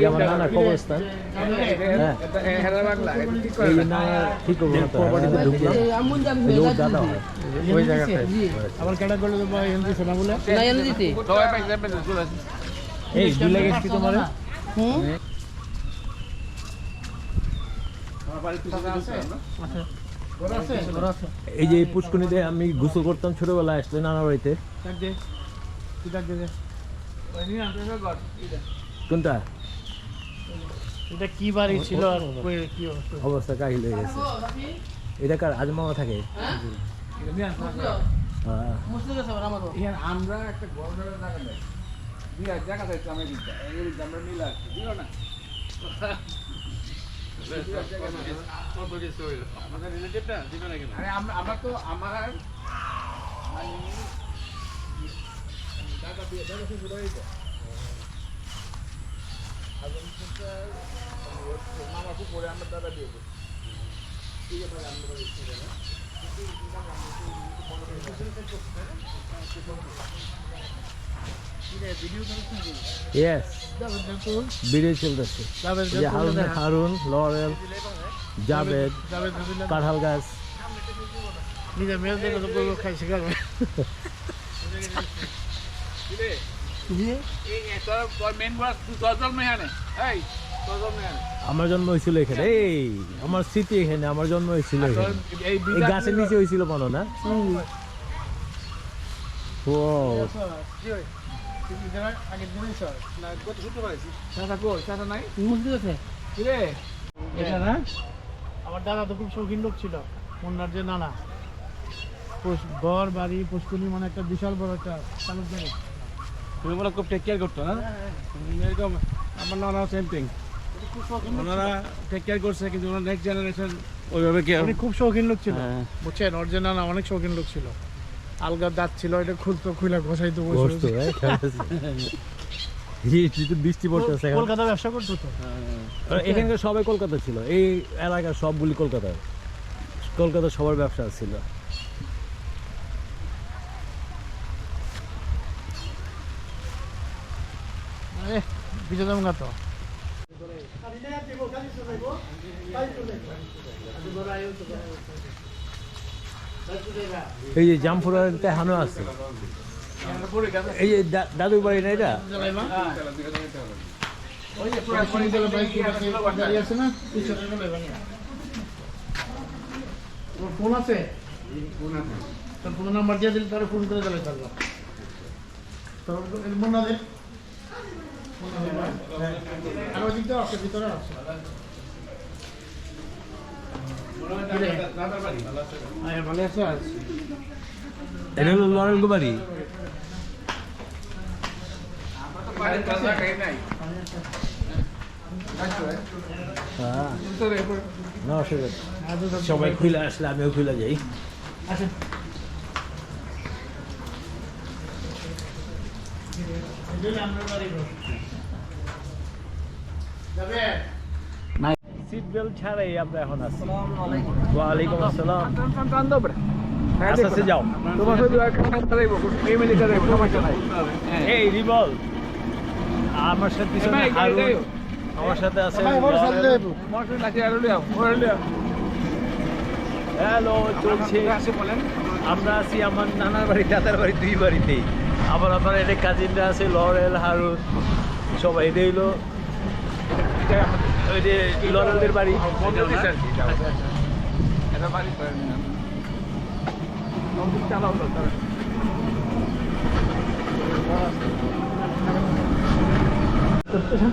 আমার নানার কবরস্থান। এই না ঠিক করবো না তো, দাদা হয় ওই জায়গাটায়। আবার কেনা করলে শোনা বলে এই ভুলে গেছি তোমার। এই যে পুষ্করিণীতে আমি গোসল করতাম ছোটবেলায়, আসলে নানা বাড়িতে। কোনটা এটা কি বাড়ি ছিল আর কি অবস্থা কাহিল হয়ে গেছে। এটা কার আজ মামা থাকে? আমরা একটা জায়গা চাইছি আমরা মিলে আসছি দিও না। আমাদের রিলেটিভটা দিবে না কেন? আমরা তো আমার দাদা দিয়ে দাদা শুরু হয়েছে মামা খুব পরে আমরা দাদা দিয়ে ঠিক আছে ভিডিও চলতেছে। হারুন, লরেল, জাবেদ, কাঁঠাল গাছ। নিজের মেয়ের জন্য তো গরু খাইছে কারণ আমার জন্ম হয়েছিল এখানে, এই আমার স্মৃতি এখানে, আমার জন্ম হয়েছিল এই গাছের নিচে হয়েছিল মনে না? আমার দাদা তো খুব শৌখিন লোক ছিল, মুন্নার যে নানা। ঘর বাড়ি পুষ্করণী মানে একটা বিশাল বড় একটা তালুকদারি। তুমি বলে খুব টেক কেয়ার করতো না? এরকম আমার নানা সেম থিং, ওনারা টেক কেয়ার করছে, কিন্তু ওনার নেক্সট জেনারেশন ওইভাবে কেয়ার। উনি খুব শৌখিন লোক ছিল, বুঝছেন? ওর যে নানা অনেক শৌখিন লোক ছিল। আলগা দাঁত ছিল, এটা খুলতো, খুলে ঘষাইতো। বৃষ্টি পড়তেছে, কলকাতা ব্যবসা করতো তো। এখানকার সবাই কলকাতা ছিল, এই এলাকার সবগুলি কলকাতা, কলকাতা সবার ব্যবসা ছিল। বিজয় গাতো এই যে জামপুরাতে হানো আছে, এই যে দাদুর বাড়ি না এটা? ফোন আছে, ফোন নাম্বার দিয়ে দিলে তারা ফোন করে দিলে থাকলো। ভিতরে আছে ভালো আছে। এটা হলো লরেল বাড়ি। সবাই খুলে আসলে আমিও খুলে যাই। সিট বেল্ট ছাড়াই আমরা এখন আছি। ওয়ালাইকুম আসসালাম। আস্তে আস্তে যাও। এই রিবল আমার সাথে পিছনে হারুন, আমার সাথে আছে হ্যালো, চলছে। আমরা আছি আমার নানার বাড়ি, দাদার বাড়ি, দুই বাড়িতেই। আবার আপনার এটা কাজিনরা আছে, লরেল, হারুন, সবাই। এটা হইলো ওই যে লরেলদের বাড়ি।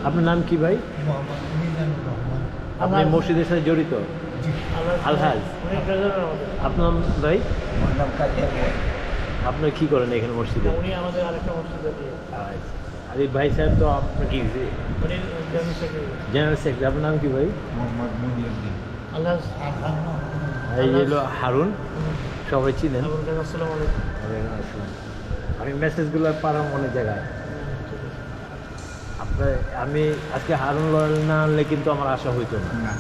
আপনার নাম কি ভাই? আপনি মসজিদের সাথে জড়িত? আলহাজ। আপনার ভাই? আপনার কি করেন এখানে মসজিদে? আর এই ভাই সাহেব তো আপনার কি জেনারেল সেক্রেটারি। আপনার নাম কি ভাই? এই হলো হারুন, সবাই চিনেন। আমি মেসেজগুলো পারাম অনেক জায়গায়। আপনার আমি আজকে হারুন লরেল না আনলে কিন্তু আমার আশা হইতো না।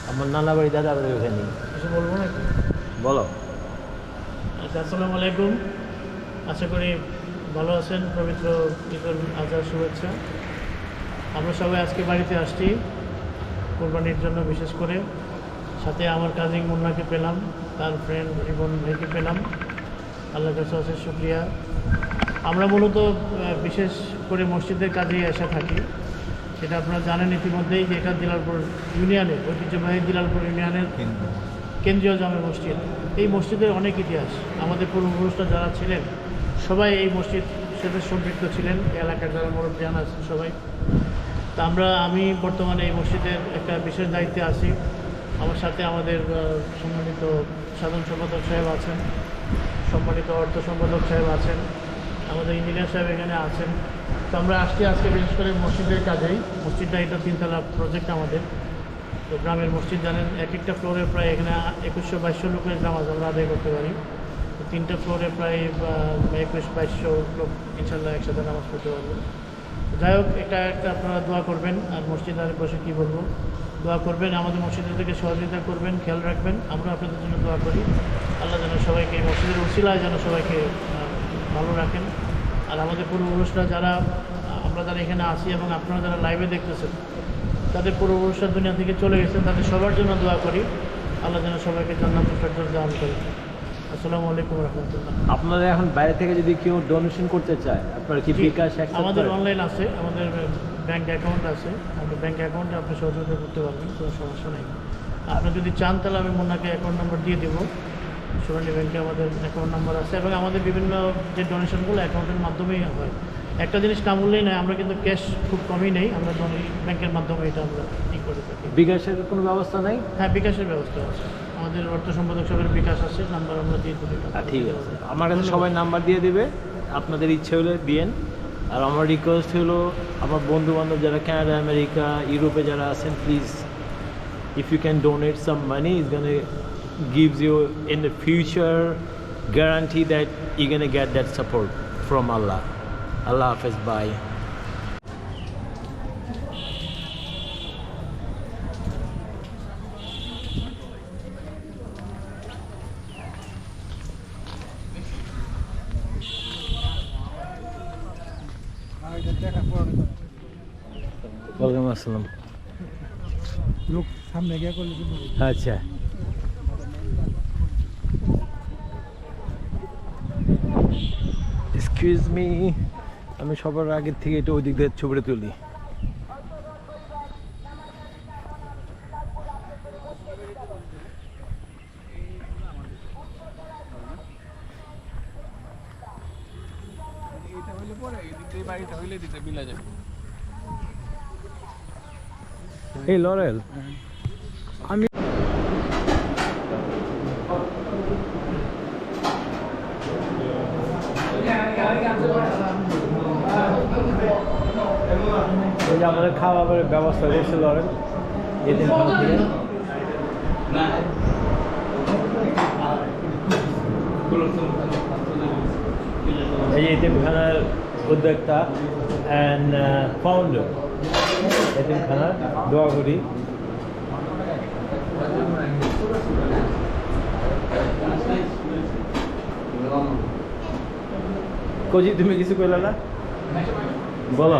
আমার নানা বাড়ি, দাদা বাড়ি ওখানে। কিছু বলবো নাকি? বলো। আচ্ছা, আসসালামু আলাইকুম। আশা করি ভালো আছেন? পবিত্র ঈদুল আজহার শুভেচ্ছা। আমরা সবাই আজকে বাড়িতে আসছি কোরবানির জন্য, বিশেষ করে সাথে আমার কাজিন মুন্নাকে পেলাম, তার ফ্রেন্ড রিবন ভাইকে পেলাম। আল্লাহর কাছে অশেষ শুকরিয়া। আমরা মূলত বিশেষ করে মসজিদের কাজেই এসে থাকি। সেটা আপনারা জানেন ইতিমধ্যেই যে এটা দিলালপুর ইউনিয়নের ঐতিহ্যবাহী দিলালপুর ইউনিয়নের কেন্দ্রীয় জামে মসজিদ। এই মসজিদের অনেক ইতিহাস। আমাদের পূর্বপুরুষরা যারা ছিলেন সবাই এই মসজিদ সাথে সম্পৃক্ত ছিলেন, এই এলাকার যারা মুরব্বিয়ান আছেন সবাই। তা আমি বর্তমানে এই মসজিদের একটা বিশেষ দায়িত্বে আছি। আমার সাথে আমাদের সম্মানিত সাধারণ সম্পাদক সাহেব আছেন, সম্মানিত অর্থ সম্পাদক সাহেব আছেন, আমাদের ইঞ্জিনিয়ার সাহেব এখানে আছেন। তো আমরা আসছি আজকে বিশেষ করে মসজিদের কাজেই। মসজিদটা এটা 3তলা প্রজেক্ট আমাদের। তো গ্রামের মসজিদ জানেন, এক একটা ফ্লোরে প্রায় এখানে 2100-2200 লোকের নামাজ আমরা আদায় করতে পারি। তো 3টা ফ্লোরে প্রায় 2100-2200 লোক ইনশাল্লাহ একসাথে নামাজ পড়তে পারবো। যাই হোক, এটা একটা আপনারা দোয়া করবেন। আর মসজিদ আর বসে কী বলবো, দোয়া করবেন, আমাদের মসজিদের থেকে সহযোগিতা করবেন, খেয়াল রাখবেন। আমরা আপনাদের জন্য দোয়া করি। আল্লাহ যেন সবাইকে মসজিদের উসিলায় যেন সবাইকে ভালো রাখেন। আর আমাদের পূর্বপুরুষরা যারা, আমরা যারা এখানে আসি এবং আপনারা যারা লাইভে দেখতেছেন, তাদের পূর্বপুরুষরা দুনিয়া থেকে চলে গেছেন, তাদের সবার জন্য দোয়া করি। আল্লাহ যেন সবাইকে জান্নাতুল ফেরদৌস দান করে। আসসালামু আলাইকুম রহমতুল্লাহ। আপনারা এখন বাইরে থেকে যদি কেউ ডোনেশন করতে চায়, আপনারা কি বিকাশ আমাদের অনলাইন আছে, আমাদের ব্যাংক অ্যাকাউন্ট আছে। আমাদের ব্যাংক অ্যাকাউন্টে আপনি সহযোগিতা করতে পারবেন, কোনো সমস্যা নেই। আপনি যদি চান তাহলে আমি মুন্নাকে অ্যাকাউন্ট নাম্বার দিয়ে দেবো। সোনালী ব্যাংকে আমাদের অ্যাকাউন্ট নাম্বার আছে এবং আমাদের বিভিন্ন যে ডোনেশনগুলো অ্যাকাউন্টের মাধ্যমেই হয়। একটা জিনিস না বললেই নয়, আমরা কিন্তু ক্যাশ খুব কমই নেই, আমরা ব্যাংকের মাধ্যমে এটা আমরা ই করে থাকি। বিকাশের কোনো ব্যবস্থা নেই? হ্যাঁ, বিকাশের ব্যবস্থা আছে। আমাদের অর্থ সম্পাদক সাহেবের বিকাশ আছে, নাম্বার আমরা দিয়ে দেবো। ঠিক আছে, আমার কাছে সবাই নাম্বার দিয়ে দেবে, আপনাদের ইচ্ছে হলে দিয়েন। আর আমার রিকোয়েস্ট হলো, আমার বন্ধু বান্ধব যারা কানাডা, আমেরিকা, ইউরোপে যারা আছেন, please if you can donate some money, is gonna gives you in the future guarantee that you're gonna get that support from Allah. Allah Hafiz, bye. Welcome assalam. লোক সামনে গিয়ে করলে আচ্ছা, এক্সকিউজ মি, আমি সবার আগের থেকে এটা ওই দিক দিয়ে ছবিটা তুলি। এই লরেল, আমি ওই যে আমাদের খাওয়ার ব্যবস্থা করছে লরেল এদিন থেকে। এই যে এতিমখানার উদ্যোক্তা অ্যান্ড ফাউন্ডার, এতিমখানার দোয়া করি। কজি, তুমি কিছু কইলা না? বলো।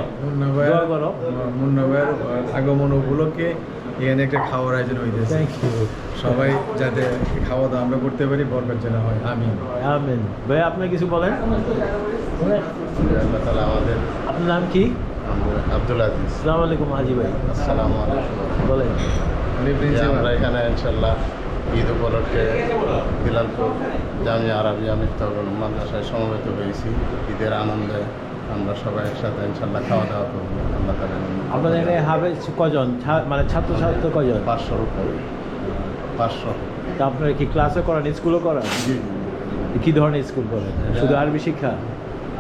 মুন্না ভাইয়ের আগমন উপলক্ষে এখানে একটা খাওয়ার আয়োজন হইতেছে। Thank you. সবাই যাতে খাওয়া দাওয়া আমরা করতে পারি, বরকত যেন হয়। আমিন আমিন। ভাই আপনি কিছু বলেন। আল্লাহ তাআলা আমাদের। আপনার নাম কি? আব্দুল আজিজ। আসসালামু আলাইকুম হাজি ভাই। আসসালামু আলাইকুম। বলেন। আমরা এখানে ইনশাল্লাহ ঈদ উপলক্ষে দিলালপুর জামিয়া আরাবিয়া মিফতাহুল মাদ্রাসায় সমবেত হয়েছি। ঈদের আনন্দে আমরা সবাই একসাথে ইনশাল্লাহ খাওয়া দাওয়া করবো। আল্লাহ তাআলা। আপনাদের এখানে হাফেজ কজন, মানে ছাত্র কজন? 500 উপরে। 500। তা আপনারা কি ক্লাসে করান, স্কুলও করান? কি ধরনের স্কুল করেন? শুধু আরবি শিক্ষা?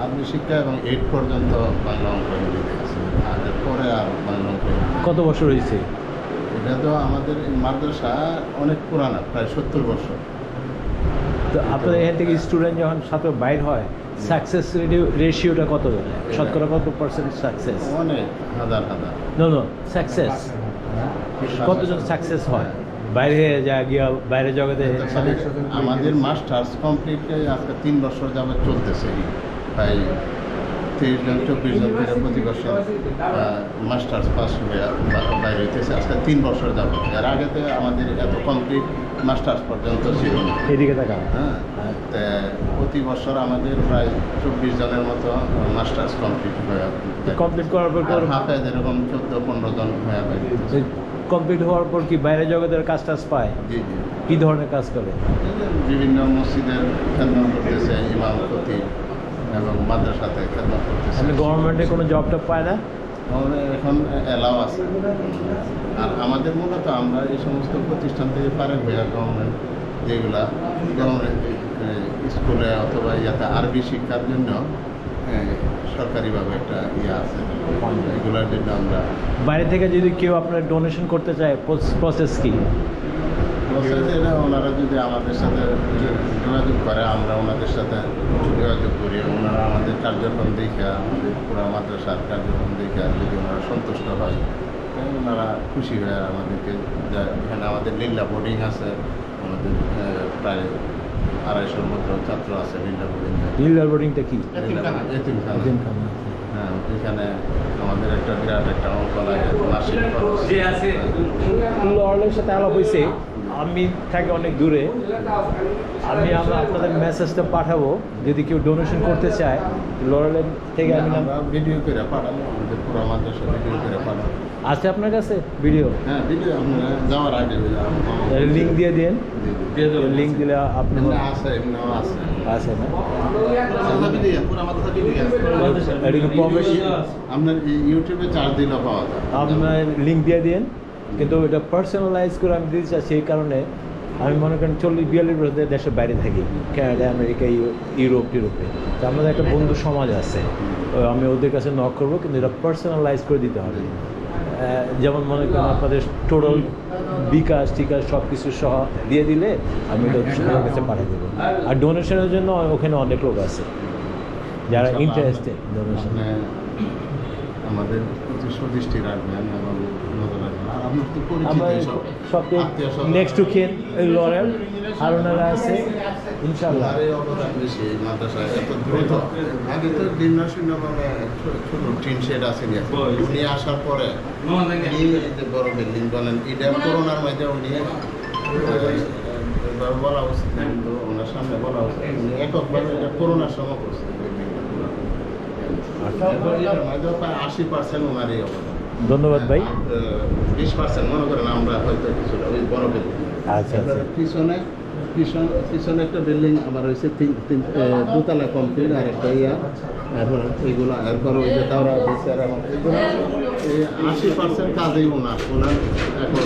আরবি শিক্ষা এবং 8 পর্যন্ত বাংলা অঙ্ক হিন্দি দিয়েছি। আর এরপরে আর বাংলা অঙ্ক। কত বছর হয়েছে? এটা তো আমাদের মাদ্রাসা অনেক পুরানা, প্রায় 70 বছর। তো আপনাদের এখান থেকে স্টুডেন্ট যখন ছাত্র বাইর হয়, সাকসেস রেশিওটা কত? শতকরা কত পার্সেন্ট সাকসেস? অনেক হাজার হাজার। নো সাকসেস কতজন সাকসেস হয় বাইরে যা গিয়া বাইরে জগতে? আমাদের মাস্টার্স কমপ্লিট আজকে 3 বছর যাবে চলতেছে। প্রায় 30 জন 24 জন করে প্রতি বছর মাস্টার্স পাস হয়ে বাইরে হইতেছে আজকে 3 বছর যাবে। এর আগেতে আমাদের এত কমপ্লিট মাস্টার্স পর্যন্ত ছিল না। এদিকে তাকান। হ্যাঁ, তা প্রতি বছর আমাদের প্রায় 24 জনের মতো মাস্টার্স কমপ্লিট হয়ে কমপ্লিট করার পর হাফেজ এরকম 14-15 জন হয়ে বাইরে। কমপ্লিট হওয়ার পর কি বাইরে জগতের কাজ টাজ পায়? জি জি, কি ধরনের কাজ করে? বিভিন্ন মসজিদের খেদমত করতেছে, ইমাম খতিব এবং মাদ্রাসাতে খেদমত করতেছে। আপনি গভর্নমেন্টে কোনো জবটা পায় না? আমাদের এখন অ্যালাউ আছে। আর আমাদের মূলত আমরা এই সমস্ত প্রতিষ্ঠান থেকে পারেন হয়ে গভর্নমেন্ট যেগুলা গভর্নমেন্ট স্কুলে অথবা ইয়াতে আরবি শিক্ষার জন্য সরকারিভাবে একটা ইয়ে আছে, এগুলোর জন্য আমরা বাইরে থেকে যদি কেউ আপনার ডোনেশন করতে চায় প্রসেস কি? এটা ওনারা যদি আমাদের সাথে যোগাযোগ করে, আমরা ওনাদের সাথে যোগাযোগ করি, ওনারা আমাদের কার্যক্রম দেখে, আমাদের পুরো মাদ্রাসার কার্যক্রম দেখে যদি ওনারা সন্তুষ্ট হয়, তাহলে ওনারা খুশি হয়ে আমাদেরকে এখানে আমাদের লিল্লা বোর্ডিং আছে, আমাদের প্রায় 250-র মতো ছাত্র আছে লিল্লা বোর্ডিংয়ে। লিল্লা বোর্ডিংটা কি? এতিমখানা। হ্যাঁ, এখানে আমাদের একটা বিরাট একটা অঙ্ক লাগে, মাসিক খরচ। লর্ডের সাথে আলাপ হয়েছে, আমি থাকি অনেক দূরে, আমরা আপনাদের মেসেজটা পাঠাবো, যদি কেউ ডোনেশন করতে চায় লর্ডের থেকে। আমরা ভিডিও করে পাঠাবো, আমাদের পুরো মাদ্রাসা ভিডিও করে পাঠাবো। আছে আপনার কাছে ভিডিও? হ্যাঁ, ভিডিও আপনারা যাওয়ার আগে লিঙ্ক দিয়ে দিন, লিঙ্ক দিলে আপনি আছে, এমনিও আছে। আছে না? আপনার ইউটিউবে চার্জ দিলে পাওয়া যায়। আপনার লিঙ্ক দিয়ে দিন, কিন্তু এটা পার্সোনালাইজ করে আমি দিতে চাচ্ছি এই কারণে, আমি মনে করেন 40-42 বছর দেশের বাইরে থাকি, কানাডা, আমেরিকা, ইউরোপে। তো আমাদের একটা বন্ধু সমাজ আছে, তো আমি ওদের কাছে নক করবো, কিন্তু এটা পার্সোনালাইজ করে দিতে হবে। যেমন মনে করেন আপনাদের টোটাল বিকাশ টিকাশ সব কিছু সহ দিয়ে দিলে আমি এটা সবার কাছে পাঠিয়ে দেবো। আর ডোনেশনের জন্য ওখানে অনেক লোক আছে যারা ইন্টারেস্টেড ডোনেশন। আমাদের প্রতি সদৃষ্টি রাখবেন এবং নজর রাখবেন। আর আপনার তো আমার পরিচিত সব নেক্সট টু খিন লরেল হারুনারা আছে ইনশাল্লাহ। আর এই অবদান বেশি এই মাদ্রাসায় এত দ্রুত। আগে তো দিন না শূন্য মানে ছোট টিন শেড আছে, উনি আসার পরে এই যে বড় বিল্ডিং বলেন, এটা করোনার মধ্যে উনি বলা উচিত, কিন্তু ওনার সামনে বলা উচিত, উনি এককভাবে এটা করোনার সময় করছে। 80% ওনারই অবদান। ধন্যবাদ ভাই। 20% মনে করেন আমরা হয়তো কিছুটা ওই বড় বিল্ডিং। আচ্ছা, পিছনে একটা বিল্ডিং আবার হয়েছে, দোতলা কমপ্লিট, আর একটা ইয়া, এখন এইগুলো এরপর ওই যে তাওরা দিচ্ছে, আর এখন এগুলো 80% কাজেই ওনার এখন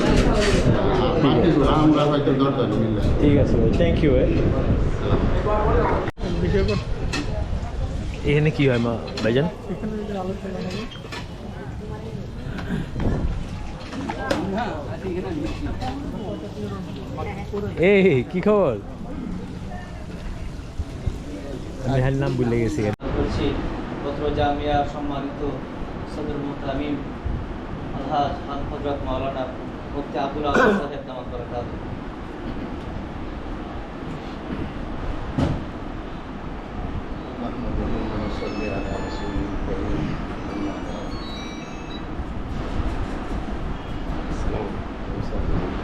বাকিগুলো আমরা হয়তো 10 জন মিলে। ঠিক আছে ভাই, থ্যাংক ইউ ভাই। এখানে কি হয় মা ভাইজান? এই কি খবর? আমি হার নাম ভুলে গেছি। বলছি পত্র জামিয়ার সম্মানিত সদর মুহতামিম আলহাজ হযরত মাওলানা মুফতি আব্দুল আযীজ সাহেব দামাত বরকাতুহু।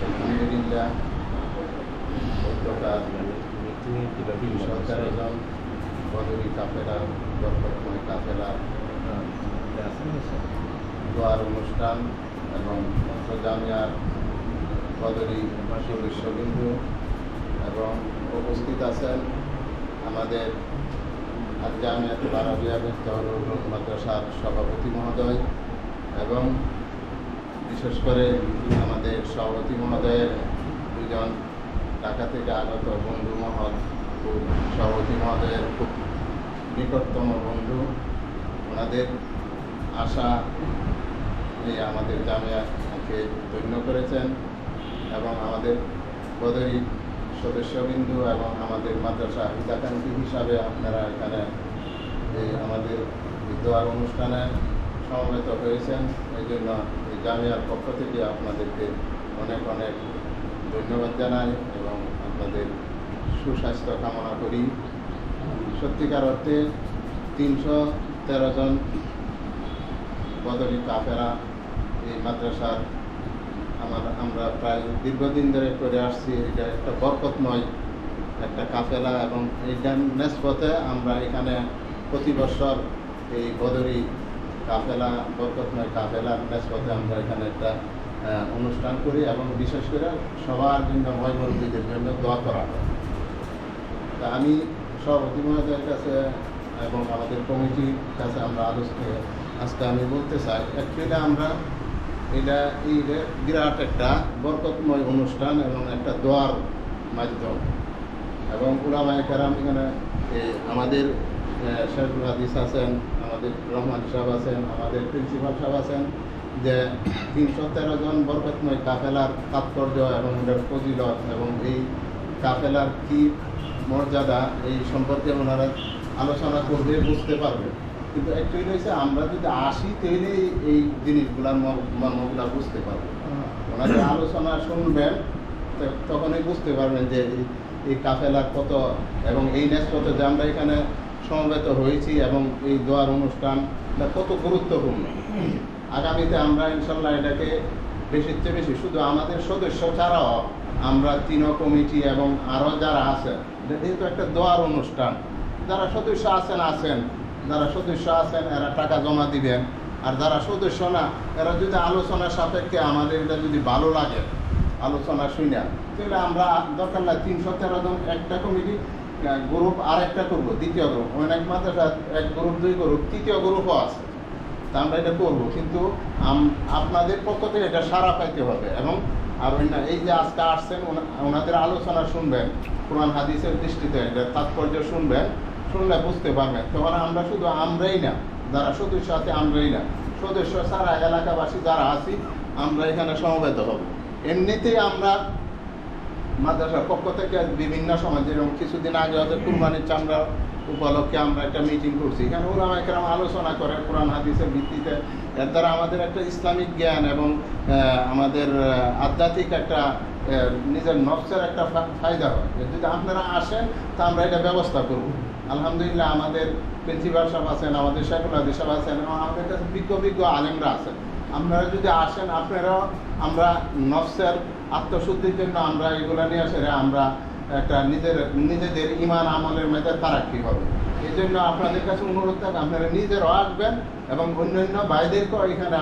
আলহামদুলিল্লাহ, সরকার বদরি কাফেলা, বরকতময় কাফেলা দোয়ার অনুষ্ঠান এবং জামিয়ার বদরি সদস্যবৃন্দু এবং উপস্থিত আছেন আমাদের জামিয়াতুল আরাবিয়া বেহতরুল মাদ্রাসার সভাপতি মহোদয় এবং বিশেষ করে আমাদের সভাপতি মহোদয়ের দুজন ঢাকা থেকে আগত বন্ধু মহল, সভাপতি মহোদয়ের খুব নিকটতম বন্ধু, ওনাদের আশা নিয়ে আমাদের জামিয়াকে ধন্য করেছেন এবং আমাদের বদরি সদস্যবিন্দু এবং আমাদের মাদ্রাসা হিতাকাঙ্ক্ষী হিসাবে আপনারা এখানে এই আমাদের দোয়ার অনুষ্ঠানে সমবেত হয়েছেন। এই জন্য এই জামিয়ার পক্ষ থেকে আপনাদেরকে অনেক অনেক ধন্যবাদ জানাই এবং আপনাদের সুস্বাস্থ্য কামনা করি। সত্যিকার অর্থে 313 জন বদরি কাফেরা এই মাদ্রাসার আমরা প্রায় দীর্ঘদিন ধরে করে আসছি। এটা একটা বরকতময় একটা কাফেলা এবং এইটা নেসবতে আমরা এখানে প্রতি বছর এই বদরি কাফেলা বরকতময় কাফেলার নেসবতে আমরা এখানে একটা অনুষ্ঠান করি এবং বিশেষ করে সবার জন্য ময়মুরব্বীদের জন্য দোয়া করা হয়। তা আমি সভাপতি মহোদয়ের কাছে এবং আমাদের কমিটির কাছে আমরা আজকে আমি বলতে চাই, অ্যাকচুয়ালি আমরা এটা এই বিরাট একটা বরকতময় অনুষ্ঠান এবং একটা দোয়ার মাধ্যম এবং উলামায়ে কেরাম এখানে আমাদের শেখুল হাদিস আছেন, আমাদের রহমান সাহেব আছেন, আমাদের প্রিন্সিপাল সাহেব আছেন, যে 313 জন বরকতময় কাফেলার তাৎপর্য এবং এটার ফজিলত এবং এই কাফেলার কি মর্যাদা এই সম্পর্কে ওনারা আলোচনা করবে, বুঝতে পারবে। কিন্তু অ্যাকচুয়ালি হয়েছে আমরা যদি আসি তাহলে এই জিনিসগুলার মর্মগুলা বুঝতে পারবো। ওনাদের আলোচনা শুনবেন তখনই বুঝতে পারবেন যে এই কাফেলার কত এবং এই নেসবতে যে আমরা এখানে সমবেত হয়েছি এবং এই দোয়ার অনুষ্ঠানটা কত গুরুত্বপূর্ণ। আগামীতে আমরা ইনশাল্লাহ এটাকে বেশির চেয়ে বেশি শুধু আমাদের সদস্য ছাড়াও আমরা তিনও কমিটি এবং আরও যারা আছেন, যেহেতু একটা দোয়ার অনুষ্ঠান, যারা সদস্য আছেন যারা সদস্য আছেন এরা টাকা জমা দিবেন, আর যারা সদস্য না এরা যদি আলোচনা সাপেক্ষে আমাদের এটা যদি ভালো লাগে আলোচনা শুনে, তাহলে আমরা দরকার না 313 জন একটা কমিটি গ্রুপ আর একটা করবো, দ্বিতীয় গ্রুপ অনেক মাদ্রাসা 1 গ্রুপ 2 গ্রুপ 3য় গ্রুপও আছে, তা আমরা এটা করবো। কিন্তু আপনাদের পক্ষ থেকে এটা সাড়া পাইতে হবে এবং আর এই যে আজকে আসছেন ওনাদের আলোচনা শুনবেন, কোরআন হাদিসের দৃষ্টিতে এটা তাৎপর্য শুনবেন, শুনলে বুঝতে পারবেন। তখন আমরা শুধু আমরাই না, যারা সদস্য আছে আমরাই না, সদস্য ছাড়া এলাকাবাসী যারা আছি আমরা এখানে সমবেত হব। এমনিতেই আমরা মাদ্রাসার পক্ষ থেকে বিভিন্ন সময়, যেরকম কিছুদিন আগে হয়তো কুরবানির চামড়া উপলক্ষে আমরা একটা মিটিং করছি, এখানে উলামায়ে কেরাম আলোচনা করে কোরআন হাদিসের ভিত্তিতে। এর দ্বারা আমাদের একটা ইসলামিক জ্ঞান এবং আমাদের আধ্যাত্মিক একটা নিজের নফসের একটা ফায়দা হয়। যদি আপনারা আসেন তা আমরা এটা ব্যবস্থা করব। আলহামদুলিল্লাহ আমাদের প্রিন্সিপাল সাহেব আছেন, আমাদের শেখুল হাদিস সাহেব আছেন এবং আমাদের কাছে বিজ্ঞ আলেমরা আছেন। আপনারা যদি আসেন আপনারাও আমরা নফসের আত্মশুদ্ধির জন্য আমরা এগুলো নিয়ে আসে আমরা একটা নিজেদের ইমান আমলের মধ্যে তারাক্কি হবে। এই জন্য আপনাদের কাছে অনুরোধ থাকে আপনারা নিজেরাও আসবেন এবং অন্যান্য ভাইদেরকেও এখানে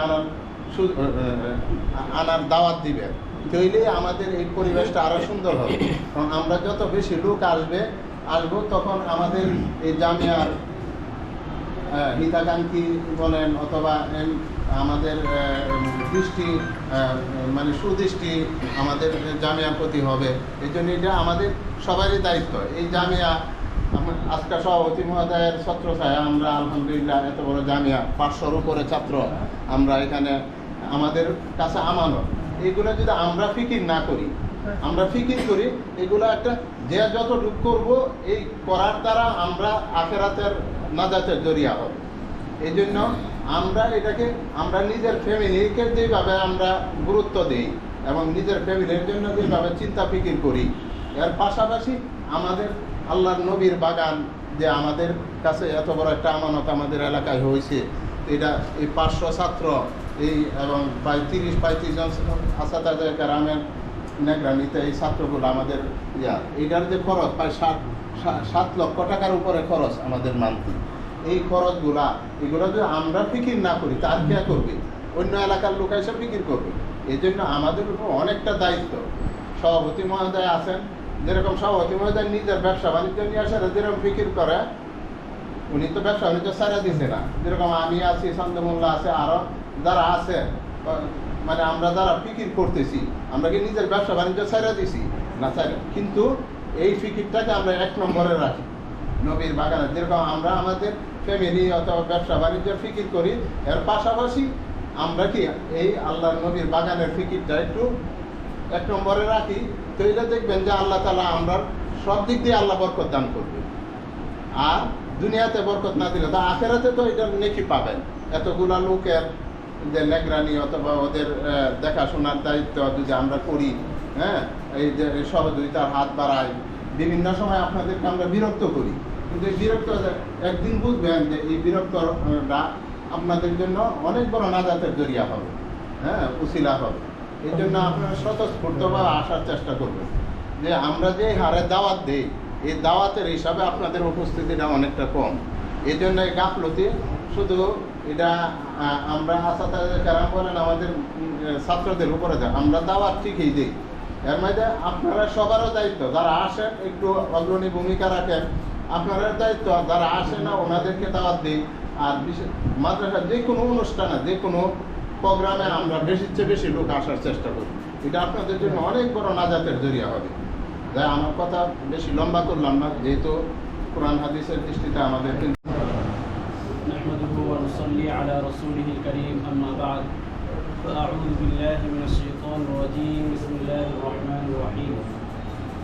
আনার দাওয়াত দিবেন, তাইলেই আমাদের এই পরিবেশটা আরও সুন্দর হবে। কারণ আমরা যত বেশি লোক আসবো তখন আমাদের এই জামিয়ার হিতাকাঙ্ক্ষী বলেন অথবা আমাদের দৃষ্টি মানে সুদৃষ্টি আমাদের জামিয়ার প্রতি হবে। এই জন্য এটা আমাদের সবারই দায়িত্ব। এই জামিয়া আজকে সভাপতি মহোদয়ের ছত্রছায়া আমরা আলহামদুলিল্লাহ এত বড় জামিয়া 500-র উপরে ছাত্র আমরা এখানে, আমাদের কাছে আমানত। এইগুলো যদি আমরা ফিকির না করি, আমরা ফিকির করি এগুলো একটা যে যতটুকু করবো এই করার দ্বারা আমরা আখেরাতের নাজাতের জরিয়া হবে। এই জন্য আমরা এটাকে আমরা নিজের ফ্যামিলিকে যেভাবে আমরা গুরুত্ব দিই এবং নিজের ফ্যামিলির জন্য যেভাবে চিন্তা ফিকির করি, এর পাশাপাশি আমাদের আল্লাহর নবীর বাগান যে আমাদের কাছে এত বড় একটা আমানত আমাদের এলাকায় হয়েছে, এটা এই 500 ছাত্র এই এবং প্রায় 30-35 জন আসাদায়ে কেরামের নেগরানিতে এই ছাত্রগুলো আমাদের এইটার যে খরচ প্রায় 7 লক্ষ টাকার উপরে খরচ আমাদের মান্থলি। এই খরচগুলা এগুলো যদি আমরা ফিকির না করি তার কে করবে? অন্য এলাকার লোক এসে ফিকির করবে। এই জন্য আমাদের উপর অনেকটা দায়িত্ব। সভাপতি মহোদয় আছেন, যেরকম সভাপতি মহোদয় নিজের ব্যবসা বাণিজ্য নিয়ে আসে যেরকম ফিকির করে, উনি তো ব্যবসা বাণিজ্য ছাড়া দিচ্ছে না। যেরকম আমি আছি, সন্দমুল্লাহ আছে, আরো যারা আছে, মানে আমরা যারা ফিকির করতেছি আমরা কি নিজের ব্যবসা বাণিজ্য ছাড়া দিছি না? ছাড়া, কিন্তু এই ফিকিরটাকে আমরা 1 নম্বরে রাখি নবীর বাগানে। যেরকম আমরা আমাদের ফ্যামিলি অথবা ব্যবসা বাণিজ্য ফিকির করি, এর পাশাপাশি আমরা কি এই আল্লাহর নবীর বাগানের ফিকিরটা একটু 1 নম্বরে রাখি, তো এটা দেখবেন যে আল্লাহ তাআলা আমরা সব দিক দিয়ে আল্লাহ বরকত দান করবে। আর দুনিয়াতে বরকত না দিলে তো আখেরাতে তো এটার নেকি পাবেন। এতগুলা লোকের যে নেগরানি অথবা ওদের দেখাশোনার দায়িত্ব যদি আমরা করি, হ্যাঁ, এই যে সহযোগিতার হাত বাড়াই, বিভিন্ন সময় আপনাদেরকে আমরা বিরক্ত করি, কিন্তু এই বিরক্ত একদিন বুঝবেন যে এই বিরক্তটা আপনাদের জন্য অনেক বড় নাজাতের জরিয়া হবে, হ্যাঁ, উসিলা হবে। এই জন্য আপনারা স্বতঃস্ফূর্তভাবে আসার চেষ্টা করবেন যে আমরা যে হারে দাওয়াত দিই এই দাওয়াতের হিসাবে আপনাদের উপস্থিতিটা অনেকটা কম। এই জন্য এই গাফলতি শুধু এটা আমরা আসাতে কারাম বলেন আমাদের ছাত্রদের উপরে দেয়, আমরা দাওয়াত ঠিকই দিই। এর মধ্যে আপনারা সবারও দায়িত্ব, যারা আসেন একটু অগ্রণী ভূমিকা রাখেন, আপনাদের দায়িত্ব যারা আসে না ওনাদেরকে দাওয়াত দিই। আর বিশেষ মাদ্রাসার যে কোনো অনুষ্ঠানে যে কোনো প্রোগ্রামে আমরা বেশির চেয়ে বেশি লোক আসার চেষ্টা করি। এটা আপনাদের জন্য অনেক বড় নাজাতের জরিয়া হবে। তাই আমার কথা বেশি লম্বা করলাম না, যেহেতু কোরআন হাদিসের দৃষ্টিতে আমাদের نحمده ونصلي على رسوله الكريم أما بعد فأعوذ بالله من الشيطان الرجيم بسم الله الرحمن الرحيم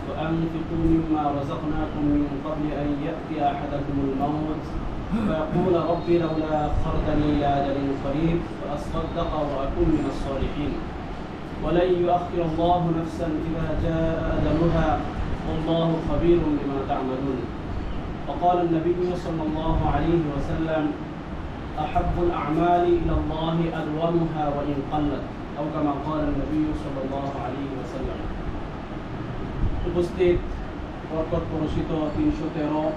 وأنفقوا مما رزقناكم من قبل أن يأتي أحدكم الموت فيقول رب لولا أخرتني إلى أجل قريب فأصدق وأكون من الصالحين ولن يؤخر الله نفسا إذا جاء أجلها والله خبير بما تعملون. وقال النبي صلى الله عليه وسلم أحب الأعمال إلى الله أدومها وإن قلت أو كما قال النبي صلى الله عليه وسلم. উপস্থিত বরকত প্রণোষিত 313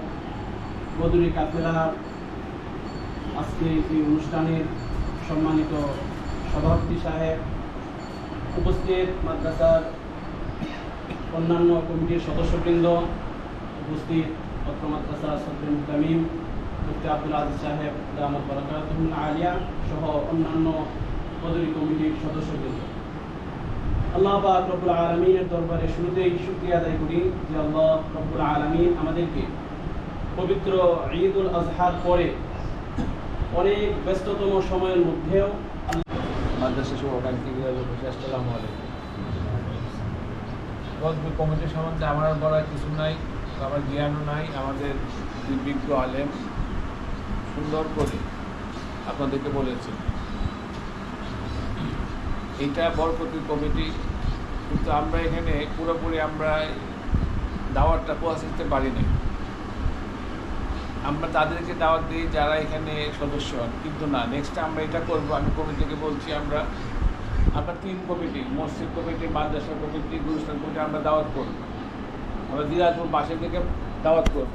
বদরি কাফেলার আজকে এই অনুষ্ঠানের সম্মানিত সভাপতি সাহেব, উপস্থিত মাদ্রাসার অন্যান্য কমিটির সদস্যবৃন্দ, উপস্থিত অত্র মাদ্রাসা সদরুল মুহতামিম মুফতি আব্দুল আজিজ সাহেব দামাত বারাকাতুহুল আলিয়া সহ অন্যান্য বদরি কমিটির সদস্যবৃন্দ, আল্লাহ পাক রব্বুল আলামিনের দরবারে শুরুতেই শুকরিয়া আদায় করি যে আল্লাহ রব্বুল আলামিন আমাদেরকে পবিত্র ঈদুল আজহার পরে অনেক ব্যস্ততম সময়ের মধ্যেও মাদ্রাসা শুভাকাঙ্ক্ষী আসসালামু আলাইকুম। কমিটি সম্বন্ধে আমার আর বলার কিছু নাই, আমার জ্ঞানও নাই। আমাদের বিজ্ঞ আলেম সুন্দর করে আপনাদেরকে বলেছে এইটা বরকতি কমিটি, কিন্তু আমরা এখানে পুরোপুরি আমরা দাওয়াতটা পৌঁছাতে পারি না। আমরা তাদেরকে দাওয়াত দিই যারা এখানে সদস্য হন, কিন্তু না, নেক্সট আমরা এটা করবো। আমি কমিটিকে বলছি আমরা 3 কমিটি, মসজিদ কমিটি, মাদ্রাসা কমিটি, গুরুস্থান কমিটি আমরা দাওয়াত করব। আমরা দিনাজপুর বাসে থেকে দাওয়াত করব।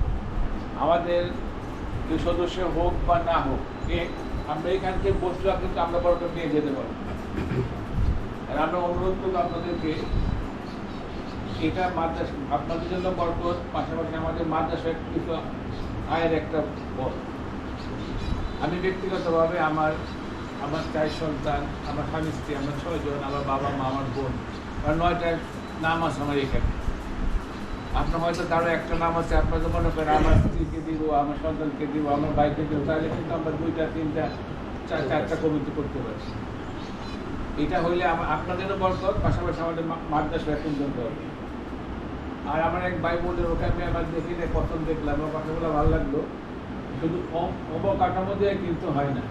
আমাদের যে সদস্য হোক বা না হোক, আমরা এখান থেকে বসলে কিন্তু আমরা বরকত নিয়ে যেতে পারবো। আর আমরা অনুরোধ করবো আপনাদেরকে, এটা মাদ্রাসা আপনাদের জন্য বরকত, পাশাপাশি আমাদের মাদ্রাসার কিছু আয়ের একটা পথ। আমি ব্যক্তিগতভাবে আমার 4 সন্তান, আমার স্বামী স্ত্রী, আমরা 6 জন, আমার বাবা মা, আমার বোন, আর 9টা নাম আছে আমার এখানে। আপনার হয়তো কারো একটা নাম আছে, আপনার তো মনে করেন আমার স্ত্রীকে দিব, আমার সন্তানকে দিব, আমার ভাইকে দিব, তাহলে কিন্তু আমরা 2টা 3টা 4টা কমিটি করতে পারি। এটা হইলে আপনাদেরও বরকত, পাশাপাশি আমাদের মাদ্রাসা এখন জন্য হবে। আর আমার এক ভাই বোনের ওকে আমি আমার দেখি না, প্রথম দেখলাম, আমার কথাগুলো ভালো লাগলো। শুধু অবকাঠামো দিয়ে কিন্তু হয় না,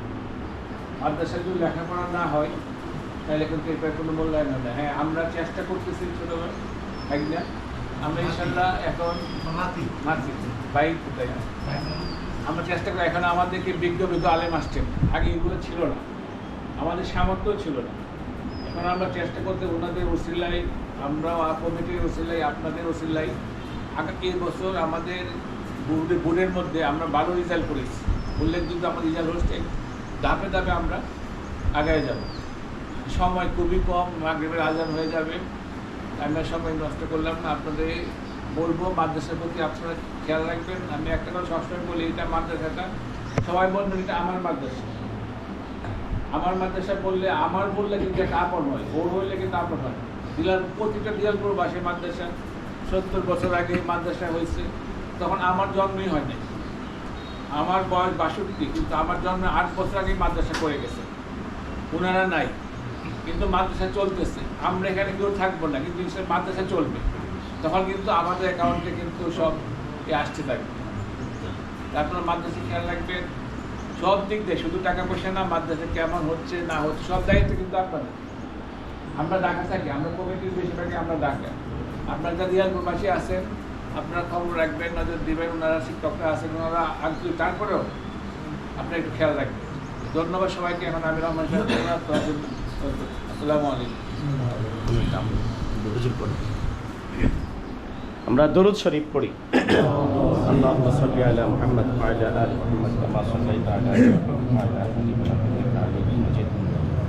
মাদ্রাসায় যদি লেখাপড়া না হয় তাহলে কিন্তু এটার কোনো মূল্যায়ন হয় না। হ্যাঁ, আমরা চেষ্টা করতেছি ছোটো ভাই না, আমরা ইনশাল্লাহ এখন বাইক তাই আমরা চেষ্টা করি। এখন আমাদেরকে বিজ্ঞ আলেম আসছেন, আগে এগুলো ছিল না, আমাদের সামর্থ্য ছিল না। এখন আমরা চেষ্টা করতে ওনাদের ওসিলায়, আমরা কমিটির ওসিলায়, আপনাদের ওসিলায় এই বছর আমাদের বোর্ডের মধ্যে আমরা ভালো রেজাল্ট করেছি, উল্লেখযোগ্য আমাদের রেজাল্ট হচ্ছে। ধাপে ধাপে আমরা আগায় যাব। সময় খুবই কম, মাগরিবের আজান হয়ে যাবে, আমরা সময় নষ্ট করলাম না। আপনাদের বলবো মাদ্রাসার প্রতি আপনারা খেয়াল রাখবেন। আমি একটা কথা সবসময় বলি, এটা মাদ্রাসাটা সবাই বলবেন এটা আমার মাদ্রাসা। আমার মাদ্রাসা বললে, আমার বললে কিন্তু একটা আপন হয়, ওর হইলে কিন্তু আপন হয়। প্রতিটা দিলালপুর বাসে মাদ্রাসা 70 বছর আগে মাদ্রাসা হয়েছে, তখন আমার জন্মই হয় নাই। আমার বয়স 62, কিন্তু আমার জন্মে 8 বছর আগে মাদ্রাসা করে গেছে, ওনারা নাই, কিন্তু মাদ্রাসা চলতেছে। আমরা এখানে কেউ থাকবো না, কিন্তু মাদ্রাসা চলবে, তখন কিন্তু আমাদের অ্যাকাউন্টে কিন্তু সব আসতে থাকবে। আপনারা মাদ্রাসা খেয়াল রাখবেন সব দিক দিয়ে, শুধু টাকা পয়সা না, মাদ্রাসা কেমন হচ্ছে না হচ্ছে সব দায়িত্ব কিন্তু আপনাদের। আমরা ঢাকা থাকি, আমরা কমিটির বেশিরভাগই আমরা ঢাকা। আপনারা যারা দিয়ালপুরবাসী আছেন আপনারা খবর রাখবেন, নজর দিবেন, ওনারা শিক্ষকরা আছেন, ওনারা আগ্রহী, তারপরেও আপনারা একটু খেয়াল রাখবেন। ধন্যবাদ সবাইকে। এখন আমি রহমান আসসালামু আলাইকুম। আমরা দরুদ শরীফ পড়ি। আল্লাহুম্মা সাল্লি আলা মুহাম্মাদ ওয়া আলা আলি মুহাম্মাদ কামা সাল্লাইতা আলা ইব্রাহিম ওয়া আলা আলি ইব্রাহিম ইন্নাকা হামিদুম মাজিদ।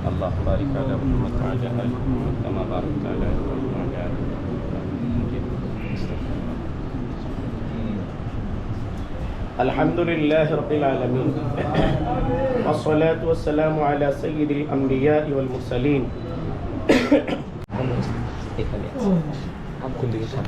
আল্লাহুম্মা বারিক আলা মুহাম্মাদ ওয়া আলা আলি মুহাম্মাদ কামা বারাকতা আলা ইব্রাহিম ওয়া আলা আলি ইব্রাহিম মাজিদ। আলহামদুলিল্লাহি রাব্বিল আলামিন ওয়াস সালাতু ওয়াস সালামু আলা সাইয়্যিদিল আমবিয়া ওয়াল মুরসালিন। এখানে